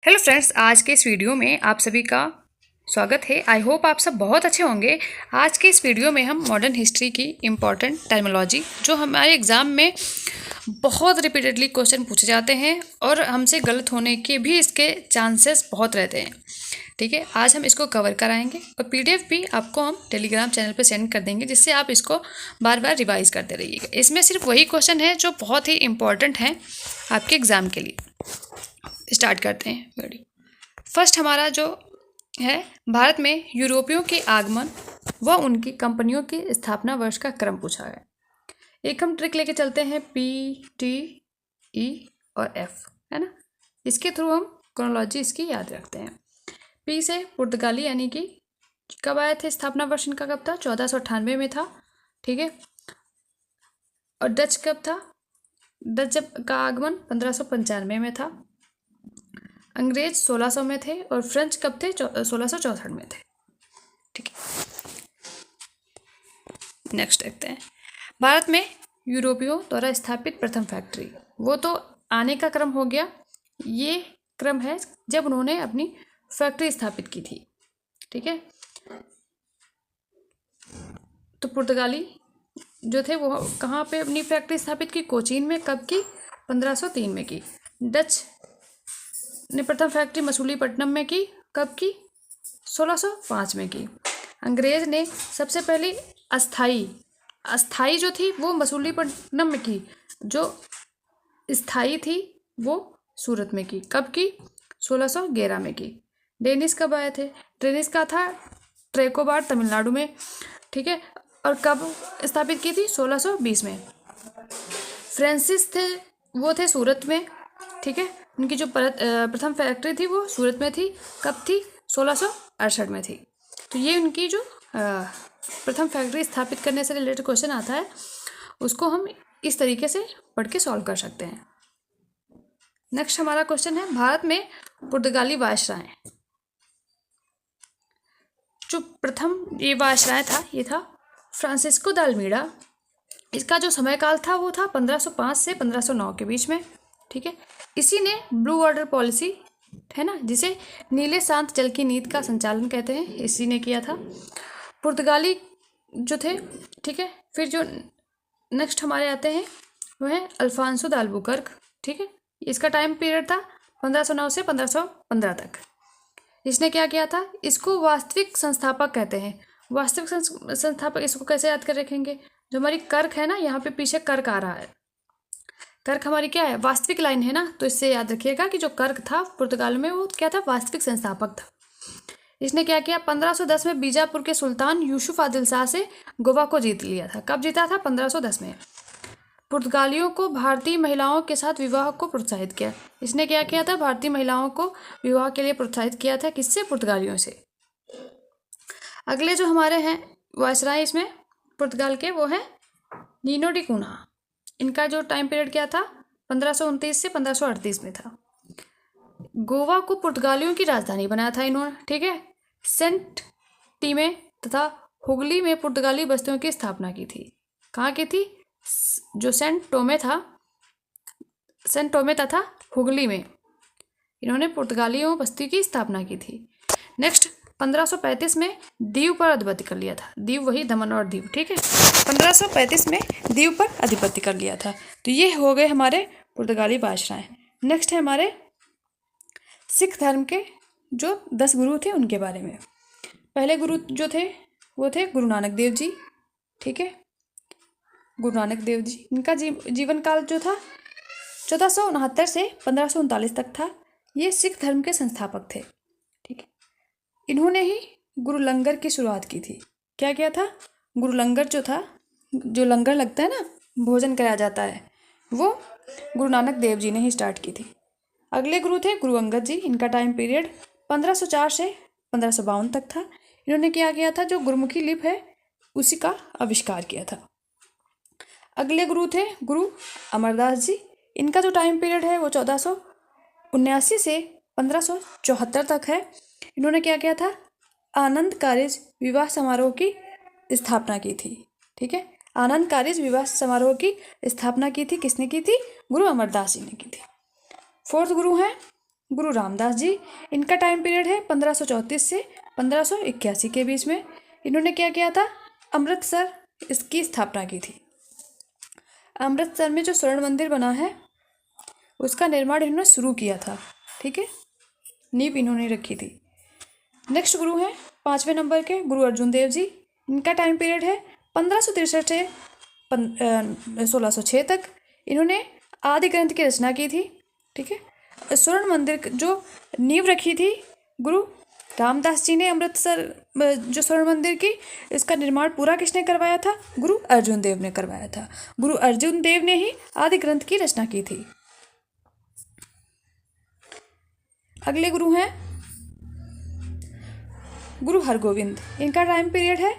Hello friends, आज के इस वीडियो में आप सभी का स्वागत है। आई होप आप सब बहुत अच्छे होंगे। आज के इस वीडियो में हम मॉडर्न हिस्ट्री की इम्पॉर्टेंट टर्मिनोलॉजी जो हमारे एग्ज़ाम में बहुत रिपीटेडली क्वेश्चन पूछे जाते हैं और हमसे गलत होने के भी इसके चांसेस बहुत रहते हैं। ठीक है, आज हम इसको कवर कराएंगे और पीडीएफ भी आपको हम टेलीग्राम चैनल पे सेंड कर देंगे, जिससे आप इसको बार बार रिवाइज करते रहिएगा। इसमें सिर्फ वही क्वेश्चन है जो बहुत ही इम्पॉर्टेंट हैं आपके एग्ज़ाम के लिए। स्टार्ट करते हैं वीडियो। फर्स्ट हमारा जो है, भारत में यूरोपियों के आगमन व उनकी कंपनियों की स्थापना वर्ष का क्रम पूछा है। एक हम ट्रिक लेके चलते हैं, PTE और F, है ना। इसके थ्रू हम क्रोनोलॉजी इसकी याद रखते हैं। P से पुर्तगाली, यानी कि कब आए थे, स्थापना वर्ष इनका कब था, 1498 में था। ठीक है। और डच कब था, डच जब का आगमन 1595 में था। अंग्रेज 1600 में थे और फ्रेंच कब थे, 1664 में थे। ठीक है, नेक्स्ट देखते हैं। भारत में यूरोपियों द्वारा स्थापित प्रथम फैक्ट्री, वो तो आने का क्रम हो गया, ये क्रम है जब उन्होंने अपनी फैक्ट्री स्थापित की थी। ठीक है, तो पुर्तगाली जो थे वो कहाँ पे अपनी फैक्ट्री स्थापित की, कोचीन में। कब की, 1503 में की। डच ने प्रथम फैक्ट्री मसूलीपट्टनम में की, कब की, 1605 में की। अंग्रेज ने सबसे पहली अस्थाई जो थी वो मसूलीपट्टनम में की, जो स्थाई थी वो सूरत में की। कब की, 1611 में की। डेनिस कब आए थे, डेनिस का था ट्रेकोबार, तमिलनाडु में। ठीक है, और कब स्थापित की थी, 1620 में। फ्रांसिस थे, वो थे सूरत में। ठीक है, उनकी जो प्रथम फैक्ट्री थी वो सूरत में थी। कब थी, 1668 में थी। तो ये उनकी जो प्रथम फैक्ट्री स्थापित करने से रिलेटेड क्वेश्चन आता है, उसको हम इस तरीके से पढ़ के सॉल्व कर सकते हैं। नेक्स्ट हमारा क्वेश्चन है, भारत में पुर्तगाली वायसराय, जो प्रथम ये वायसराय था, ये था फ्रांसिस्को द अल्मीडा। इसका जो समय काल था वो था 1505 से 1509 के बीच में। ठीक है, इसी ने ब्लू वाटर पॉलिसी, है ना, जिसे नीले शांत जल की नीति का संचालन कहते हैं, इसी ने किया था। पुर्तगाली जो थे, ठीक है। फिर जो नेक्स्ट हमारे आते हैं वो है अल्फांसो द अल्बुकर्क। ठीक है, इसका टाइम पीरियड था 1509 से 1515 तक। इसने क्या किया था, इसको वास्तविक संस्थापक कहते हैं। वास्तविक संस्थापक, इसको कैसे याद कर रखेंगे, जो हमारी कर्क है ना, यहाँ पे पीछे कर्क आ रहा है, कर्क हमारी क्या है, वास्तविक लाइन है ना, तो इससे याद रखिएगा कि जो कर्क था पुर्तगाल में वो क्या था, वास्तविक संस्थापक था। इसने क्या किया, 1510 में बीजापुर के सुल्तान यूसुफ आदिल शाह से गोवा को जीत लिया था। कब जीता था, 1510 में। पुर्तगालियों को भारतीय महिलाओं के साथ विवाह को प्रोत्साहित किया। इसने क्या किया था, भारतीय महिलाओं को विवाह के लिए प्रोत्साहित किया था। किससे, पुर्तगालियों से। अगले जो हमारे हैं वायसराय इसमें पुर्तगाल के, वो है नीनो डी कूना। इनका जो टाइम पीरियड क्या था, 1529 से 1538 में था। गोवा को पुर्तगालियों की राजधानी बनाया था इन्होंने। ठीक है, सेंट टीमे तथा हुगली में पुर्तगाली बस्तियों की स्थापना की थी। कहाँ की थी, जो सेंट टोमे तथा हुगली में इन्होंने पुर्तगालियों बस्ती की स्थापना की थी। नेक्स्ट 1535 में दीव पर आधिपत्य कर लिया था। दीव वही दमन और दीव। ठीक है, 1535 में दीव पर आधिपत्य कर लिया था। तो ये हो गए हमारे पुर्तगाली वायसराय। नेक्स्ट है हमारे सिख धर्म के जो 10 गुरु थे उनके बारे में। पहले गुरु जो थे वो थे गुरु नानक देव जी। ठीक है, गुरु नानक देव जी, इनका जीवन काल जो था 1469 से 1539 तक था। ये सिख धर्म के संस्थापक थे। ठीक है, इन्होंने ही गुरु लंगर की शुरुआत की थी। क्या किया था, गुरु लंगर जो था, जो लंगर लगता है ना, भोजन कराया जाता है, वो गुरु नानक देव जी ने ही स्टार्ट की थी। अगले गुरु थे गुरु अंगद जी। इनका टाइम पीरियड 1504 से 1552 तक था। इन्होंने क्या किया था, जो गुरुमुखी लिपि है उसी का आविष्कार किया था। अगले गुरु थे गुरु अमरदास जी। इनका जो टाइम पीरियड है वो 1479 से 1574 तक है। इन्होंने क्या किया था, आनंद कारिज विवाह समारोह की स्थापना की थी। ठीक है, आनंद कारिज विवाह समारोह की स्थापना की थी। किसने की थी, गुरु अमरदास जी ने की थी। फोर्थ गुरु हैं गुरु रामदास जी, इनका टाइम पीरियड है 1534 से 1581 के बीच में। इन्होंने क्या किया था? अमृतसर इसकी स्थापना की थी। अमृतसर में जो स्वर्ण मंदिर बना है उसका निर्माण इन्होंने शुरू किया था। ठीक है, नींव इन्होंने रखी थी। नेक्स्ट गुरु हैं 5वें नंबर के गुरु अर्जुन देव जी। इनका टाइम पीरियड है 1563 से 1606 तक। इन्होंने आदि ग्रंथ की रचना की थी। ठीक है, स्वर्ण मंदिर जो नींव रखी थी गुरु रामदास जी ने, अमृतसर जो स्वर्ण मंदिर की, इसका निर्माण पूरा किसने करवाया था? गुरु अर्जुन देव ने करवाया था। गुरु अर्जुन देव ने ही आदि ग्रंथ की रचना की थी। अगले गुरु हैं गुरु हरगोविंद। इनका टाइम पीरियड है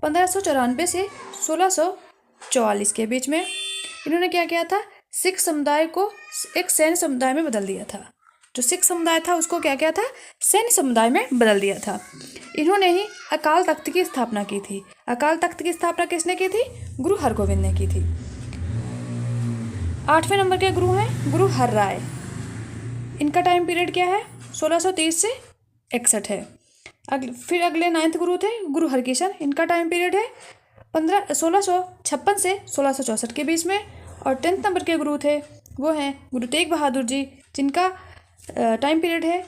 1594 से 1644 के बीच में। इन्होंने क्या किया था? सिख समुदाय को एक सैन्य समुदाय में बदल दिया था। जो सिख समुदाय था उसको क्या किया था? सैन्य समुदाय में बदल दिया था। इन्होंने ही अकाल तख्त की स्थापना की थी। अकाल तख्त की स्थापना किसने की थी? गुरु हरगोविंद ने की थी। 8वें नंबर के गुरु हैं गुरु हर राय। इनका टाइम पीरियड क्या है? 1630 से 61 है। फिर अगले 9th गुरु थे गुरु हरकिशन। इनका टाइम पीरियड है 1656 से 1664 के बीच में। और 10th नंबर के गुरु थे वो हैं गुरु तेग बहादुर जी, जिनका टाइम पीरियड है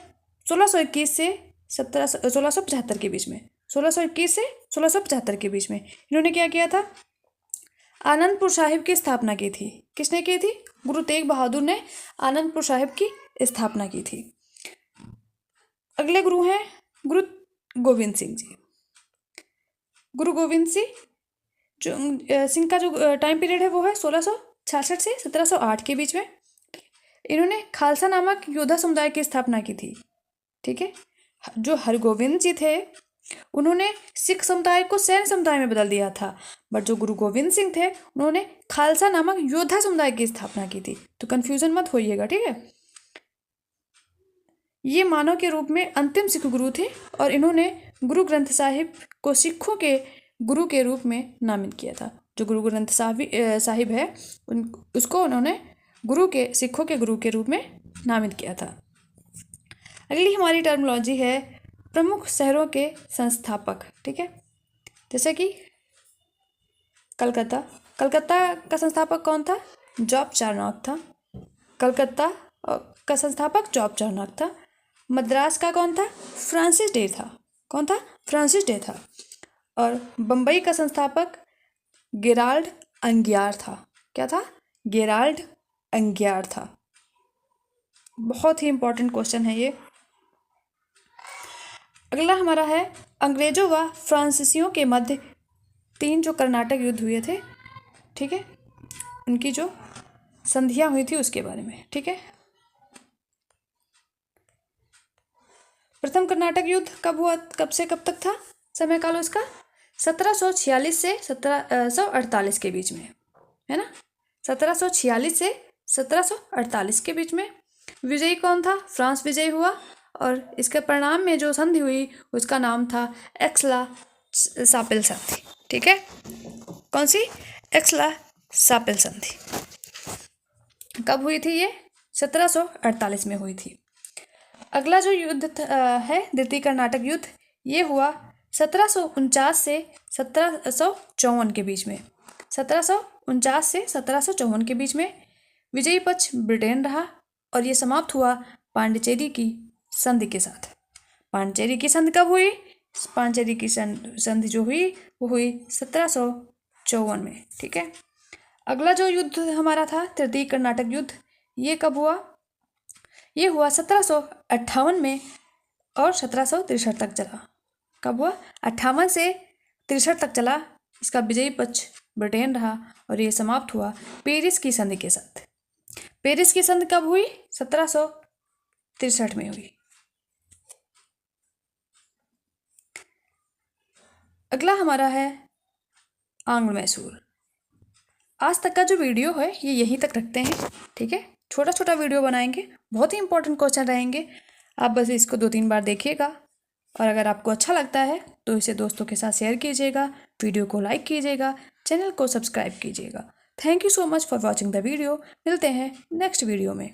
1621 से 1675 के बीच में। 1621 से 1675 के बीच में इन्होंने क्या किया था? आनंदपुर साहिब की स्थापना की थी। किसने की थी? गुरु तेग बहादुर ने आनंदपुर साहिब की स्थापना की थी। अगले गुरु हैं गुरु गोविंद सिंह जी। गुरु गोविंद सिंह का जो टाइम पीरियड है वो है 1666 से 1708 के बीच में। इन्होंने खालसा नामक योद्धा समुदाय की स्थापना की थी। ठीक है, जो हरगोविंद जी थे उन्होंने सिख समुदाय को सैन्य समुदाय में बदल दिया था, बट जो गुरु गोविंद सिंह थे उन्होंने खालसा नामक योद्धा समुदाय की स्थापना की थी। तो कंफ्यूजन मत होइएगा। ठीक है, ये मानव के रूप में अंतिम सिख गुरु थे और इन्होंने गुरु ग्रंथ साहिब को सिखों के गुरु के रूप में नामित किया था। जो गुरु ग्रंथ साहिब है उसको उन्होंने सिखों के गुरु के रूप में नामित किया था। अगली हमारी टर्मिनोलॉजी है प्रमुख शहरों के संस्थापक। ठीक है, जैसे कि कलकत्ता का संस्थापक कौन था? जॉब चार्नॉक था। कलकत्ता का संस्थापक जॉब चार्नॉक था। मद्रास का कौन था? फ्रांसिस डे था। कौन था? फ्रांसिस डे था। और बम्बई का संस्थापक गेराल्ड अंगियार था। क्या था? गेराल्ड अंगियार था। बहुत ही इंपॉर्टेंट क्वेश्चन है ये। अगला हमारा है अंग्रेजों व फ्रांसीसियों के मध्य 3 जो कर्नाटक युद्ध हुए थे। ठीक है, उनकी जो संधियां हुई थी उसके बारे में। ठीक है, प्रथम कर्नाटक युद्ध कब हुआ? कब से कब तक था समय काल उसका? 1746 से 1748 के बीच में, है ना। 1746 से 1748 के बीच में। विजयी कौन था? फ्रांस विजयी हुआ और इसके परिणाम में जो संधि हुई उसका नाम था एक्सला सापेल संधि। ठीक है, कौन सी? एक्सला सापेल संधि। कब हुई थी ये? 1748 में हुई थी। अगला जो युद्ध है द्वितीय कर्नाटक युद्ध, ये हुआ 1749 से 1754 के बीच में। 1749 से 1754 के बीच में विजयी पक्ष ब्रिटेन रहा और ये समाप्त हुआ पांडिचेरी की संधि के साथ। पांडिचेरी की संधि कब हुई? पांडिचेरी की संधि जो हुई वो हुई 1754 में। ठीक है, अगला जो युद्ध हमारा था तृतीय कर्नाटक युद्ध, ये कब हुआ? ये हुआ 1758 में और 1763 तक चला। कब हुआ? 58 से 63 तक चला। इसका विजयी पक्ष ब्रिटेन रहा और ये समाप्त हुआ पेरिस की संधि के साथ। पेरिस की संधि कब हुई? 1763 में हुई। अगला हमारा है आंग्ल मैसूर। आज तक का जो वीडियो है ये यहीं तक रखते हैं। ठीक है, छोटा छोटा वीडियो बनाएंगे, बहुत ही इंपॉर्टेंट क्वेश्चन रहेंगे। आप बस इसको 2-3 बार देखिएगा और अगर आपको अच्छा लगता है तो इसे दोस्तों के साथ शेयर कीजिएगा, वीडियो को लाइक कीजिएगा, चैनल को सब्सक्राइब कीजिएगा। Thank you so much for watching the video. मिलते हैं नेक्स्ट वीडियो में।